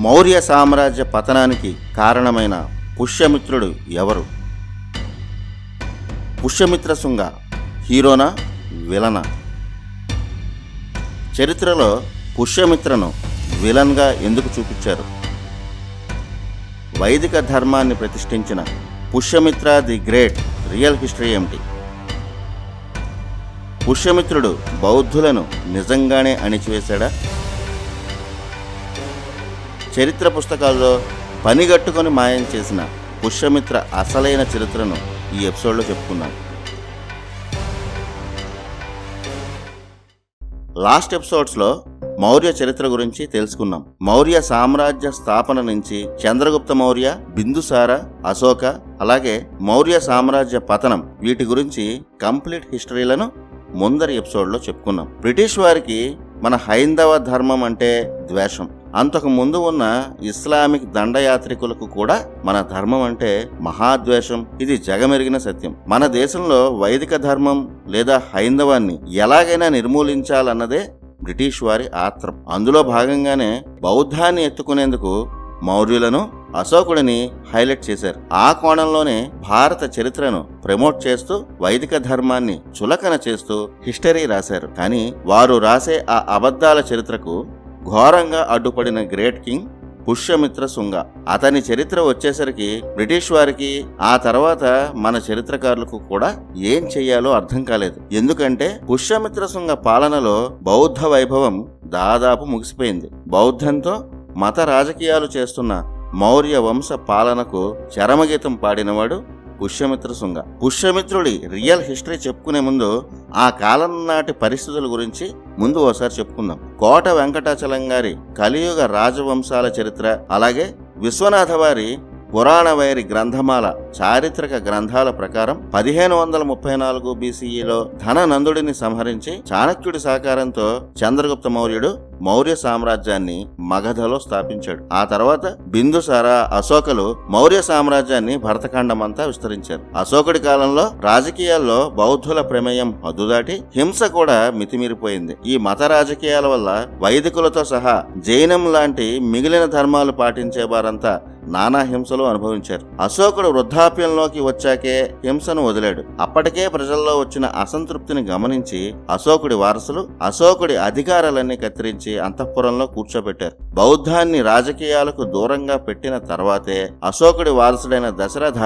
మౌర్య సామ్రాజ్య పతనానికి కారణమైన పుష్యమిత్రుడు ఎవరు? పుష్యమిత్ర శుంగ హీరోనా విలనా? చరిత్రలో పుష్యమిత్రను విలన్గా ఎందుకు చూపించారు? వైదిక ధర్మాన్ని ప్రతిష్ఠించిన Pushyamitra the great real history ఏమిటి? పుష్యమిత్రుడు బౌద్ధులను నిజంగానే అణిచివేశాడా? చరిత్ర పుస్తకాల్లో పనిగట్టుకొని మాయం చేసిన పుష్యమిత్ర అసలైన చరిత్రను ఈ ఎపిసోడ్లో చెప్పుకున్నాం. లాస్ట్ ఎపిసోడ్స్లో మౌర్య చరిత్ర గురించి తెలుసుకున్నాం. మౌర్య సామ్రాజ్య స్థాపన నుంచి చంద్రగుప్త మౌర్య, బిందుసార, అశోక, అలాగే మౌర్య సామ్రాజ్య పతనం, వీటి గురించి కంప్లీట్ హిస్టరీలను ముందరి ఎపిసోడ్లో చెప్పుకున్నాం. బ్రిటిష్ వారికి మన హైందవ ధర్మం అంటే ద్వేషం. అంతకు ముందు ఉన్న ఇస్లామిక్ దండయాత్రికులకు కూడా మన ధర్మం అంటే మహాద్వేషం. ఇది జగమెరిగిన సత్యం. మన దేశంలో వైదిక ధర్మం లేదా హైందవాన్ని ఎలాగైనా నిర్మూలించాలన్నదే బ్రిటిష్ వారి ఆత్రం. అందులో భాగంగానే బౌద్ధాన్ని ఎత్తుకునేందుకు మౌర్యులను, అశోకుడిని హైలైట్ చేశారు. ఆ కోణంలోనే భారత చరిత్రను ప్రమోట్ చేస్తూ వైదిక ధర్మాన్ని చులకన చేస్తూ హిస్టరీ రాశారు. కానీ వారు రాసే ఆ అబద్ధాల చరిత్రకు ఘోరంగా అడ్డుపడిన గ్రేట్ కింగ్ పుష్యమిత్ర శుంగ. అతని చరిత్ర వచ్చేసరికి బ్రిటిష్ వారికి, ఆ తర్వాత మన చరిత్రకారులకు కూడా ఏం చెయ్యాలో అర్థం కాలేదు. ఎందుకంటే పుష్యమిత్ర శుంగ పాలనలో బౌద్ధ వైభవం దాదాపు ముగిసిపోయింది. బౌద్ధంతో మత రాజకీయాలు చేస్తున్న మౌర్య వంశ పాలనకు చరమగీతం పాడినవాడు పుష్యమిత్ర శుంగ. పుష్యమిత్రుడి రియల్ హిస్టరీ చెప్పుకునే ముందు ఆ కాలం నాటి పరిస్థితుల గురించి ముందు ఓసారి చెప్పుకుందాం. కోట వెంకటాచలం గారి కలియుగ రాజవంశాల చరిత్ర, అలాగే విశ్వనాథ వారి పురాణ వైరి గ్రంథమాల చారిత్రక గ్రంథాల ప్రకారం 1534 BCEలో ధననందుడిని సంహరించి చాణక్యుడి సహకారంతో చంద్రగుప్త మౌర్యుడు మౌర్య సామ్రాజ్యాన్ని మగధలో స్థాపించాడు. ఆ తర్వాత బిందుసార, అశోకలు మౌర్య సామ్రాజ్యాన్ని భరతఖండమంతా విస్తరించారు. అశోకుడి కాలంలో రాజకీయాల్లో బౌద్ధుల ప్రమేయం హద్దుదాటి హింస కూడా మితిమీరిపోయింది. ఈ మత రాజకీయాల వల్ల వైదికులతో సహా జైనం లాంటి మిగిలిన ధర్మాలు పాటించే వారంతా నానా హింసలు అనుభవించారు. అశోకుడు వృద్ధాప్యంలోకి వచ్చాకే హింసను వదిలాడు. అప్పటికే ప్రజల్లో వచ్చిన అసంతృప్తిని గమనించి అశోకుడి వారసులు అశోకుడి అధికారాలన్నీ కత్తిరించి అంతఃపురంలో కూర్చోబెట్టారు. బౌద్ధాన్ని రాజకీయాలకు దూరంగా పెట్టిన తర్వాతే అశోకుడి వారసుడైన దశరథ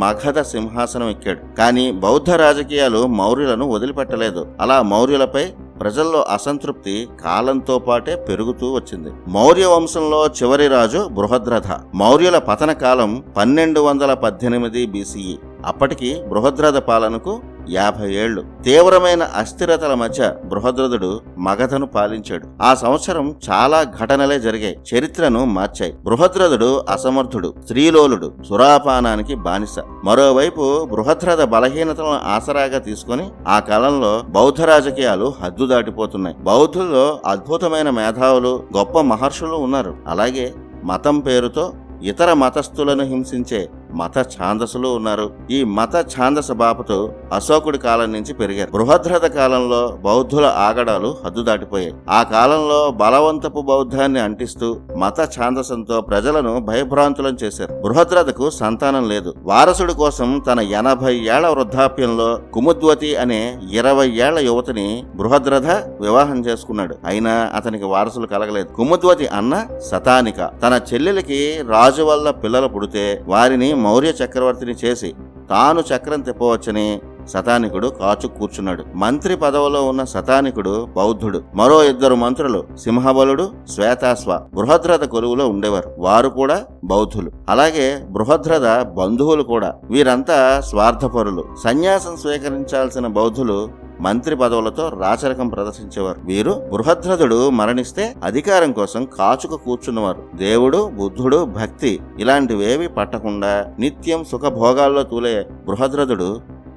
మగధ సింహాసనం ఎక్కాడు. కానీ బౌద్ధ రాజకీయాలు మౌర్యులను వదిలిపెట్టలేదు. అలా మౌర్యులపై ప్రజల్లో అసంతృప్తి కాలంతో పాటే పెరుగుతూ వచ్చింది. మౌర్య వంశంలో చివరి రాజు బృహద్రథ. మౌర్యుల పతన కాలం 1218 BCE. అప్పటికి బృహద్రథ పాలనకు 50 ఏళ్లు. తీవ్రమైన అస్థిరతల మధ్య బృహద్రథుడు మగధను పాలించాడు. ఆ సంవత్సరం చాలా ఘటనలే జరిగాయి, చరిత్రను మార్చాయి. బృహద్రథుడు అసమర్థుడు, స్త్రీలోలుడు, సురాపానానికి బానిస. మరోవైపు బృహద్రథ బలహీనతలను ఆసరాగా తీసుకుని ఆ కాలంలో బౌద్ధ రాజకీయాలు హద్దు దాటిపోతున్నాయి. బౌద్ధుల్లో అద్భుతమైన మేధావులు, గొప్ప మహర్షులు ఉన్నారు. అలాగే మతం పేరుతో ఇతర మతస్థులను హింసించే మత ఛాందసులు ఉన్నారు. ఈ మత ఛాందస బాపతు అశోకుడి కాలం నుంచి పెరిగారు. బృహద్రథ కాలంలో బౌద్ధుల ఆగడాలు హద్దు దాటిపోయాయి. ఆ కాలంలో బలవంతపు బౌద్ధాన్ని అంటిస్తూ మత ఛాందసంతో ప్రజలను భయభ్రాంతులను చేశారు. బృహద్రథకు సంతానం లేదు. వారసుడి కోసం తన 80 ఏళ్ల వృద్ధాప్యంలో కుముద్వతి అనే 20 ఏళ్ల యువతిని బృహద్రథ వివాహం చేసుకున్నాడు. అయినా అతనికి వారసులు కలగలేదు. కుముద్వతి అన్న శతానిక తన చెల్లెలికి రాజు వల్ల పిల్లలు పుడితే వారిని మౌర్య చక్రవర్తిని చేసి తాను చక్రం తిప్పవచ్చని శతానికుడు కాచు కూర్చున్నాడు. మంత్రి పదవిలో ఉన్న శతానికుడు బౌద్ధుడు. మరో 2 మంత్రులు సింహబలుడు, శ్వేతాశ్వ బృహద్రథ కొలువులో ఉండేవారు. వారు కూడా బౌద్ధులు. అలాగే బృహద్రథ బంధువులు కూడా. వీరంతా స్వార్థపరులు. సన్యాసం స్వీకరించాల్సిన బౌద్ధులు మంత్రి పదవులతో రాచరికం ప్రదర్శించేవారు. వీరు బృహద్రథుడు మరణిస్తే అధికారం కోసం కాచుకు కూర్చున్నవారు. దేవుడు, బుద్ధుడు, భక్తి ఇలాంటివేవి పట్టకుండా నిత్యం సుఖభోగాల్లో తూలే బృహద్రథుడు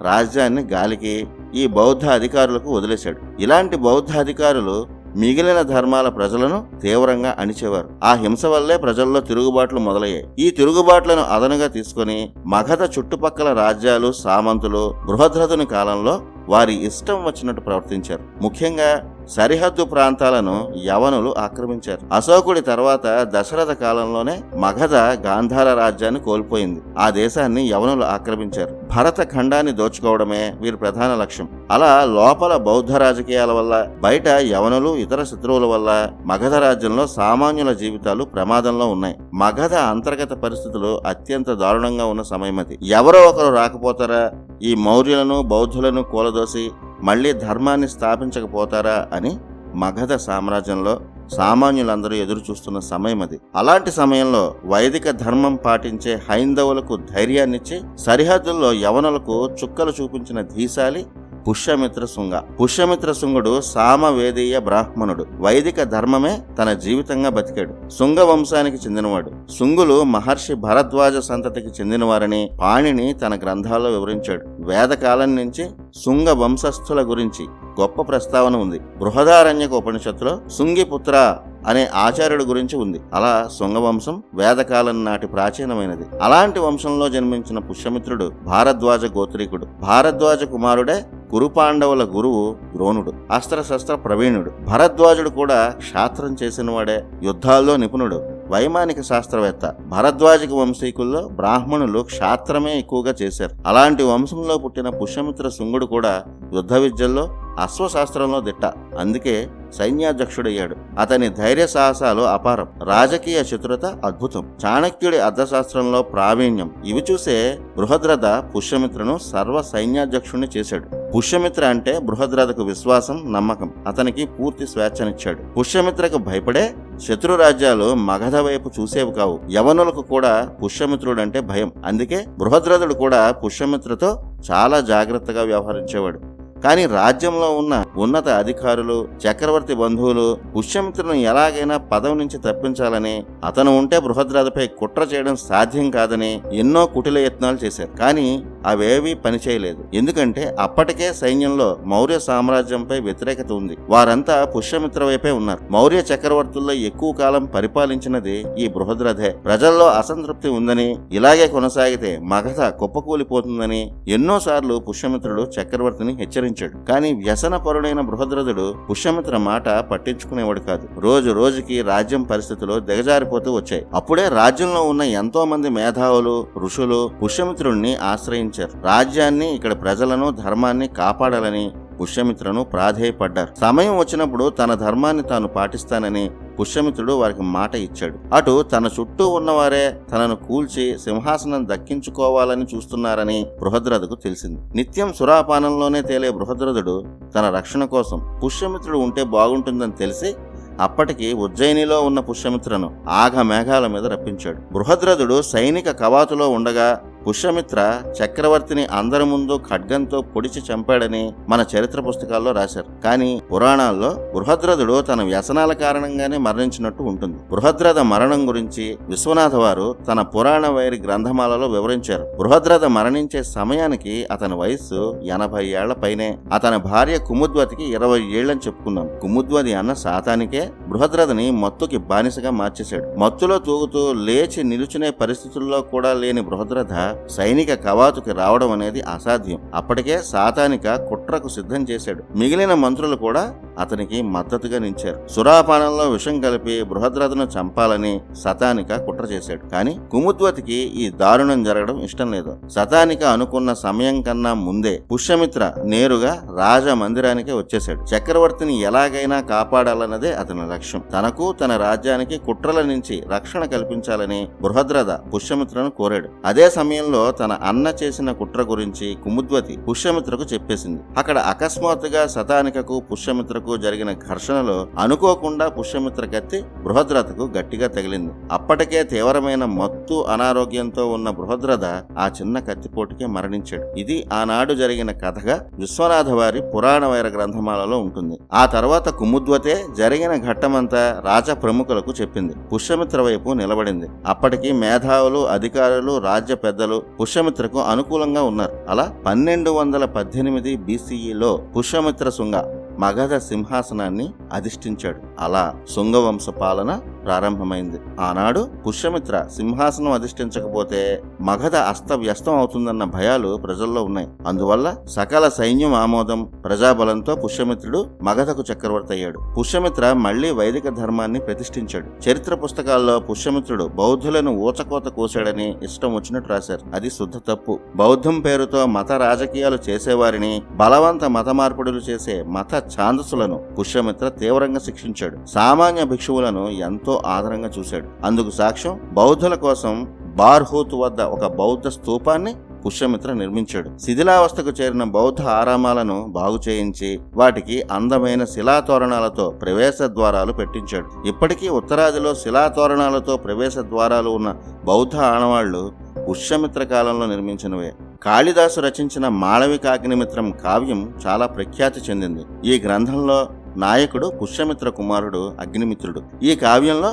రాజ్యాన్ని గాలికి ఈ బౌద్ధ అధికారులకు వదిలేశాడు. ఇలాంటి బౌద్ధ అధికారులు మిగిలిన ధర్మాల ప్రజలను తీవ్రంగా అణిచేవారు. ఆ హింస వల్లే ప్రజల్లో తిరుగుబాట్లు మొదలయ్యాయి. ఈ తిరుగుబాట్లను అదనుగా తీసుకుని మగధ చుట్టుపక్కల రాజ్యాలు, సామంతులు బృహద్రథుని కాలంలో వారి ఇష్టం వచ్చినట్టు ప్రవర్తించారు. ముఖ్యంగా సరిహద్దు ప్రాంతాలను యవనులు ఆక్రమించారు. అశోకుడి తర్వాత దశరథ కాలంలోనే మగధ గాంధార రాజ్యాన్ని కోల్పోయింది. ఆ దేశాన్ని యవనులు ఆక్రమించారు. భరత ఖండాన్ని దోచుకోవడమే వీరి ప్రధాన లక్ష్యం. అలా లోపల బౌద్ధ రాజకీయాల వల్ల, బయట యవనులు ఇతర శత్రువుల వల్ల మగధ రాజ్యంలో సామాన్యుల జీవితాలు ప్రమాదంలో ఉన్నాయి. మగధ అంతర్గత పరిస్థితులు అత్యంత దారుణంగా ఉన్న సమయమది. ఎవరో ఒకరు రాకపోతారా, ఈ మౌర్యులను బౌద్ధులను కూలదోసి మళ్లీ ధర్మాన్ని స్థాపించకపోతారా అని మగధ సామ్రాజ్యంలో సామాన్యులందరూ ఎదురు చూస్తున్న సమయం అది. అలాంటి సమయంలో వైదిక ధర్మం పాటించే హైందవులకు ధైర్యాన్నిచ్చి సరిహద్దుల్లో యవనులకు చుక్కలు చూపించిన ధీశాలి పుష్యమిత్ర శుంగ. పుష్యమిత్ర శుంగుడు సామవేదీయ బ్రాహ్మణుడు. వైదిక ధర్మమే తన జీవితంగా బతికాడు. శుంగ వంశానికి చెందినవాడు. శుంగులు మహర్షి భరద్వాజ సంతతికి చెందినవారని పాణిని తన గ్రంథాల్లో వివరించాడు. వేదకాలం నుంచి శుంగ వంశస్థుల గురించి గొప్ప ప్రస్తావన ఉంది. బృహదారణ్యక ఉపనిషత్తులో శుంగిపుత్ర అనే ఆచార్యుడి గురించి ఉంది. అలా శుంగవంశం వేదకాలం నాటి ప్రాచీనమైనది. అలాంటి వంశంలో జన్మించిన పుష్యమిత్రుడు భారద్వాజ గోత్రీకుడు. భారద్వాజ కుమారుడే కురుపాండవుల గురువు ద్రోణుడు. అస్త్రశస్త్ర ప్రవీణుడు. భరద్వాజుడు కూడా క్షాత్రం చేసినవాడే. యుద్ధాల్లో నిపుణుడు. వైమానిక శాస్త్రవేత్త. భరద్వాజిక వంశీకుల్లో బ్రాహ్మణులు క్షాత్రమే ఎక్కువగా చేశారు. అలాంటి వంశంలో పుట్టిన పుష్యమిత్ర శుంగుడు కూడా యుద్ధ విద్యల్లో అశ్వశాస్త్రంలో దిట్ట. అందుకే సైన్యాధ్యక్షుడయ్యాడు. అతని ధైర్య సాహసాలు అపారం. రాజకీయ చతురత అద్భుతం. చాణక్యుడి అర్థశాస్త్రంలో ప్రావీణ్యం. ఇవి చూసే బృహద్రథ పుష్యమిత్రను సర్వ సైన్యాధ్యక్షుడిని చేశాడు. పుష్యమిత్ర అంటే బృహద్రథకు విశ్వాసం, నమ్మకం. అతనికి పూర్తి స్వేచ్ఛనిచ్చాడు. పుష్యమిత్రకు భయపడే శత్రు రాజ్యాలు మగధ వైపు చూసేవి కావు. యవనులకు కూడా పుష్యమిత్రుడంటే భయం. అందుకే బృహద్రథుడు కూడా పుష్యమిత్రతో చాలా జాగ్రత్తగా వ్యవహరించేవాడు. కానీ రాజ్యంలో ఉన్న ఉన్నత అధికారులు, చక్రవర్తి బంధువులు పుష్యమిత్రుని ఎలాగైనా పదవి నుంచి తప్పించాలని, అతను ఉంటే బృహద్రథపై కుట్ర చేయడం సాధ్యం కాదని ఎన్నో కుటిల యత్నాలు చేశారు. కానీ అవేవీ పనిచేయలేదు. ఎందుకంటే అప్పటికే సైన్యంలో మౌర్య సామ్రాజ్యంపై వ్యతిరేకత ఉంది. వారంతా పుష్యమిత్ర వైపే ఉన్నారు. మౌర్య చక్రవర్తుల్లో ఎక్కువ కాలం పరిపాలించినది ఈ బృహద్రథే. ప్రజల్లో అసంతృప్తి ఉందని, ఇలాగే కొనసాగితే మగధ కుప్పకూలిపోతుందని ఎన్నోసార్లు పుష్యమిత్రుడు చక్రవర్తిని హెచ్చరించాడు. కానీ వ్యసన పరుడైన బృహద్రథుడు పుష్యమిత్ర మాట పట్టించుకునేవాడు కాదు. రోజు రోజుకి రాజ్యం పరిస్థితులు దిగజారిపోతూ వచ్చాయి. అప్పుడే రాజ్యంలో ఉన్న ఎంతో మంది మేధావులు, ఋషులు పుష్యమిత్రుడిని ఆశ్రయించారు. రాజ్యాన్ని, ఇక్కడ ప్రజలను, ధర్మాన్ని కాపాడాలని పుష్యమిత్రను ప్రాధేయపడ్డారు. సమయం వచ్చినప్పుడు తన ధర్మాన్ని తాను పాటిస్తానని పుష్యమిత్రుడు వారికి మాట ఇచ్చాడు. అటు తన చుట్టూ ఉన్నవారే తనను కూల్చి సింహాసనం దక్కించుకోవాలని చూస్తున్నారని బృహద్రథకు తెలిసింది. నిత్యం సురాపానంలోనే తేలే బృహద్రథుడు తన రక్షణ కోసం పుష్యమిత్రుడు ఉంటే బాగుంటుందని తెలిసి అప్పటికి ఉజ్జయినిలో ఉన్న పుష్యమిత్రను ఆఘమేఘాల మీద రప్పించాడు. బృహద్రథుడు సైనిక కవాతులో ఉండగా పుష్యమిత్ర చక్రవర్తిని అందరి ముందు ఖడ్గంతో పొడిచి చంపాడని మన చరిత్ర పుస్తకాల్లో రాశారు. కానీ పురాణాల్లో బృహద్రథుడు తన వ్యసనాల కారణంగానే మరణించినట్టు ఉంటుంది. బృహద్రథ మరణం గురించి విశ్వనాథ వారు తన పురాణ వైరి గ్రంథమాలలో వివరించారు. బృహద్రథ మరణించే సమయానికి అతని వయస్సు 80 ఏళ్ల పైనే. అతని భార్య కుముద్వతికి 20 ఏళ్లని చెప్పుకున్నాం. కుముద్వతి అన్న శాతానికే బృహద్రథని మత్తుకి బానిసగా మార్చేశాడు. మత్తులో తూగుతూ లేచి నిలుచునే పరిస్థితుల్లో కూడా లేని బృహద్రథ సైనిక కవాతుకి రావడం అనేది అసాధ్యం. అప్పటికే శాతానిక కుట్రకు సిద్ధం చేశాడు. మిగిలిన మంత్రులు కూడా అతనికి మద్దతుగా నిలిచారు. సురాపానంలో విషం కలిపి బృహద్రథను చంపాలని శతానిక కుట్ర చేశాడు. కానీ కుముద్వతికి ఈ దారుణం జరగడం ఇష్టం లేదు. శతానిక అనుకున్న సమయం కన్నా ముందే పుష్యమిత్ర నేరుగా రాజ మందిరానికి వచ్చేశాడు. చక్రవర్తిని ఎలాగైనా కాపాడాలన్నదే అతని లక్ష్యం. తనకు, తన రాజ్యానికి కుట్రల నుంచి రక్షణ కల్పించాలని బృహద్రథ పుష్యమిత్రను కోరాడు. అదే సమయంలో తన అన్న చేసిన కుట్ర గురించి కుముద్వతి పుష్యమిత్రకు చెప్పేసింది. అక్కడ అకస్మాత్తుగా శతానికకు పుష్యమిత్రకు జరిగిన ఘర్షణలో అనుకోకుండా పుష్యమిత్ర కత్తి బృహద్రథకు గట్టిగా తగిలింది. అప్పటికే తీవ్రమైన మత్తు అనారోగ్యంతో ఉన్న బృహద్రథ ఆ చిన్న కత్తిపోటుకే మరణించాడు. ఇది ఆనాడు జరిగిన కథగా విశ్వనాథ వారి పురాణ వైర గ్రంథమాలలో ఉంటుంది. ఆ తర్వాత కుముద్వతే జరిగిన ఘట్టమంతా రాజ ప్రముఖులకు చెప్పింది. పుష్యమిత్ర వైపు నిలబడింది. అప్పటికి మేధావులు, అధికారులు, రాజ్య పెద్దలు పుష్యమిత్రకు అనుకూలంగా ఉన్నారు. అలా 1218 BCEలో పుష్యమిత్ర శుంగ మగధ సింహాసనాన్ని అధిష్ఠించాడు. అలా శుంగవంశ పాలన ప్రారంభమైంది. ఆనాడు పుష్యమిత్ర సింహాసనం అధిష్ఠించకపోతే మగధ అస్తవ్యస్తం అవుతుందన్న భయాలు ప్రజల్లో ఉన్నాయి. అందువల్ల సకల సైన్యం ఆమోదం, ప్రజాబలంతో పుష్యమిత్రుడు మగధకు చక్రవర్తి అయ్యాడు. పుష్యమిత్ర మళ్లీ వైదిక ధర్మాన్ని ప్రతిష్ఠించాడు. చరిత్ర పుస్తకాల్లో పుష్యమిత్రుడు బౌద్ధులను ఊచకోత కోశాడని ఇష్టం వచ్చినట్టు రాశారు. అది శుద్ధ తప్పు. బౌద్ధం పేరుతో మత రాజకీయాలు చేసేవారిని, బలవంత మత మార్పిడులు చేసే మత ఛాందసులను పుష్యమిత్ర తీవ్రంగా శిక్షించాడు. సామాన్య భిక్షువులను ఎంతో ఆదరంగా చూశాడు. అందుకు సాక్ష్యం బౌద్ధుల కోసం బార్హూత్ వద్ద ఒక బౌద్ధ స్తూపాన్ని పుష్యమిత్ర నిర్మించాడు. శిథిలావస్థకు చేరిన బౌద్ధ ఆరామాలను బాగు చేయించి వాటికి అందమైన శిలాతోరణాలతో ప్రవేశ ద్వారాలు పెట్టించాడు. ఇప్పటికీ ఉత్తరాదిలో శిలాతోరణాలతో ప్రవేశ ద్వారాలు ఉన్న బౌద్ధ ఆనవాళ్లు పుష్యమిత్ర కాలంలో నిర్మించినవే. కాళిదాసు రచించిన మాళవికాగ్నిమిత్రం కావ్యం చాలా ప్రఖ్యాతి చెందింది. ఈ గ్రంథంలో నాయకుడు పుష్యమిత్ర కుమారుడు అగ్నిమిత్రుడు. ఈ కావ్యంలో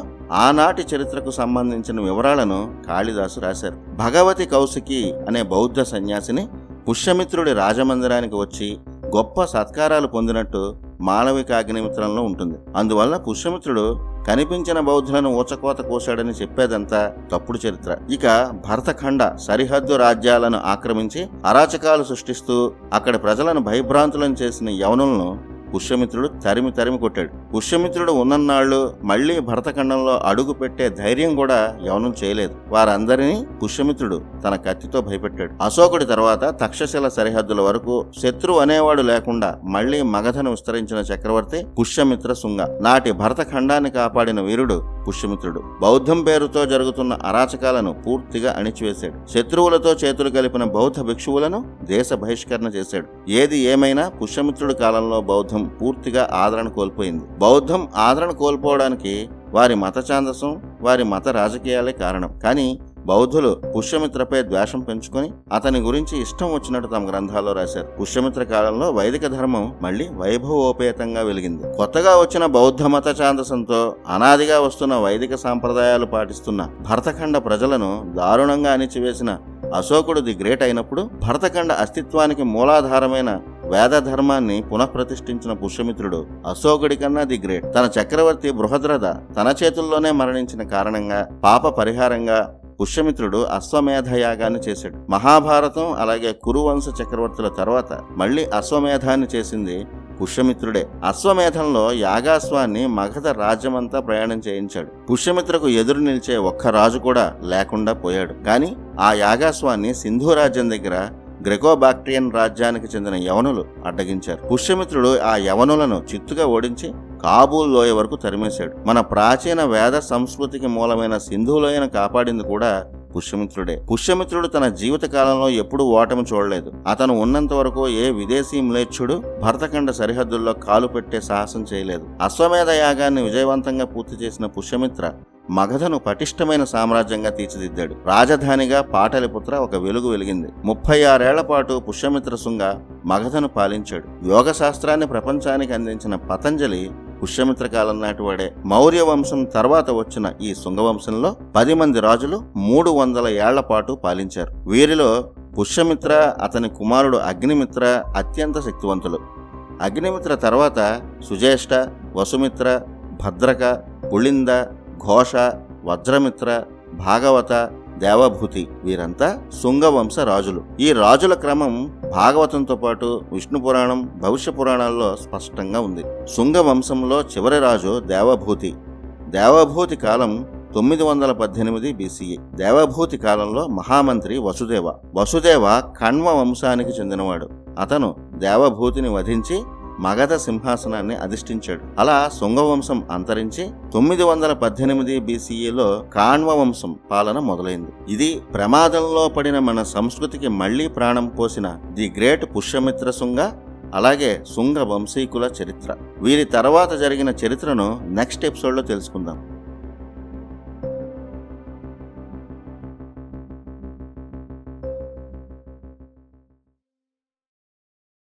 ఆనాటి చరిత్రకు సంబంధించిన వివరాలను కాళిదాసు రాశారు. భగవతి కౌశికి అనే బౌద్ధ సన్యాసిని పుష్యమిత్రుడి రాజమందిరానికి వచ్చి గొప్ప సత్కారాలు పొందినట్టు మాళవికాగ్నిమిత్రంలో ఉంటుంది. అందువల్ల పుష్యమిత్రుడు కనిపించిన బౌద్ధులను ఊచకోత కోశాడని చెప్పేదంతా తప్పుడు చరిత్ర. ఇక భరతఖండ సరిహద్దు రాజ్యాలను ఆక్రమించి అరాచకాలు సృష్టిస్తూ అక్కడి ప్రజలను భయభ్రాంతులను చేసిన యవనులను పుష్యమిత్రుడు తరిమి కొట్టాడు. పుష్యమిత్రుడు ఉన్నన్నాళ్లు మళ్లీ భరతఖండంలో అడుగు పెట్టే ధైర్యం కూడా యవనం చేయలేదు. వారందరినీ పుష్యమిత్రుడు తన కత్తితో భయపెట్టాడు. అశోకుడి తర్వాత తక్షశిల సరిహద్దుల వరకు శత్రువు అనేవాడు లేకుండా మళ్లీ మగధను విస్తరించిన చక్రవర్తి పుష్యమిత్ర శుంగ. నాటి భరతఖండాన్ని కాపాడిన వీరుడు పుష్యమిత్రుడు. బౌద్ధం పేరుతో జరుగుతున్న అరాచకాలను పూర్తిగా అణిచివేశాడు. శత్రువులతో చేతులు కలిపిన బౌద్ధ భిక్షువులను దేశ బహిష్కరణ చేశాడు. ఏది ఏమైనా పుష్యమిత్రుడి కాలంలో బౌద్ధం పూర్తిగా ఆదరణ కోల్పోయింది. బౌద్ధం ఆదరణ కోల్పోవడానికి వారి మత ఛాందసం, వారి మత రాజకీయాలే కారణం. కానీ బౌద్ధులు పుష్యమిత్రపై ద్వేషం పెంచుకొని అతని గురించి ఇష్టం వచ్చినట్టు తమ గ్రంథాల్లో రాశారు. పుష్యమిత్ర కాలంలో వైదిక ధర్మం మళ్లీ వైభవోపేతంగా వెలిగింది. కొత్తగా వచ్చిన బౌద్ధ మత ఛాందసంతో అనాదిగా వస్తున్న వైదిక సాంప్రదాయాలు పాటిస్తున్న భరతఖండ ప్రజలను దారుణంగా అణిచివేసిన అశోకుడు ది గ్రేట్ అయినప్పుడు భరతఖండ అస్తిత్వానికి మూలాధారమైన వేద ధర్మాన్ని పునఃప్రతిష్ఠించిన పుష్యమిత్రుడు అశోకుడి కన్నా ది గ్రేట్. తన చక్రవర్తి బృహద్రథ తన చేతుల్లోనే మరణించిన కారణంగా పాప పరిహారంగా పుష్యమిత్రుడు అశ్వమేధ యాగాన్ని చేశాడు. మహాభారతం అలాగే కురువంశ చక్రవర్తుల తర్వాత మళ్లీ అశ్వమేధాన్ని చేసింది పుష్యమిత్రుడే. అశ్వమేధంలో యాగాశ్వాన్ని మగధ రాజ్యమంతా ప్రయాణం చేయించాడు. పుష్యమిత్రకు ఎదురు నిలిచే ఒక్క రాజు కూడా లేకుండా పోయాడు. కానీ ఆ యాగాశ్వాన్ని సింధు రాజ్యం దగ్గర గ్రెకోబాక్ట్రియన్ రాజ్యానికి చెందిన యవనులు అడ్డగించారు. పుష్యమిత్రుడు ఆ యవనులను చిత్తుగా ఓడించి కాబూల్ లోయ వరకు తరిమేశాడు. మన ప్రాచీన వేద సంస్కృతికి మూలమైన సింధు లోయను కాపాడింది కూడా పుష్యమిత్రుడే. పుష్యమిత్రుడు తన జీవిత కాలంలో ఎప్పుడూ ఓటమి చూడలేదు. అతను ఉన్నంత వరకు ఏ విదేశీ మ్లేచ్ఛుడు భరతఖండ సరిహద్దుల్లో కాలు పెట్టే సాహసం చేయలేదు. అశ్వమేధ యాగాన్ని విజయవంతంగా పూర్తి చేసిన పుష్యమిత్ర మగధను పటిష్టమైన సామ్రాజ్యంగా తీర్చిదిద్దాడు. రాజధానిగా పాటలిపుత్ర ఒక వెలుగు వెలిగింది. 36 ఏళ్ల పాటు పుష్యమిత్ర శుంగ మగధను పాలించాడు. యోగ శాస్త్రాన్ని ప్రపంచానికి అందించిన పతంజలి పుష్యమిత్ర కాలం నాటివాడే. మౌర్య వంశం తర్వాత వచ్చిన ఈ శుంగవంశంలో 10 మంది రాజులు 300 ఏళ్ల పాటు పాలించారు. వీరిలో పుష్యమిత్ర, అతని కుమారుడు అగ్నిమిత్ర అత్యంత శక్తివంతులు. అగ్నిమిత్ర తర్వాత సుజేష్ట, వసుమిత్ర, భద్రక, పుళింద, ఘోష, వజ్రమిత్ర, భాగవత, దేవభూతి వీరంతా శుంగవంశ రాజులు. ఈ రాజుల క్రమం భాగవతంతో పాటు విష్ణు పురాణం, భవిష్య పురాణాల్లో స్పష్టంగా ఉంది. శుంగవంశంలో చివరి రాజు దేవభూతి. దేవభూతి కాలం 918 BCE. దేవభూతి కాలంలో మహామంత్రి వసుదేవ కణ్వ వంశానికి చెందినవాడు. అతను దేవభూతిని వధించి మగధ సింహాసనాన్ని అధిష్ఠించాడు. అలా శుంగవంశం అంతరించి 918 BCEలో కాణ్వ వంశం పాలన మొదలైంది. ఇది ప్రమాదంలో పడిన మన సంస్కృతికి మళ్లీ ప్రాణం పోసిన ది గ్రేట్ పుష్యమిత్ర శుంగ, అలాగే శుంగ వంశీకుల చరిత్ర. వీరి తర్వాత జరిగిన చరిత్రను నెక్స్ట్ ఎపిసోడ్లో తెలుసుకుందాం.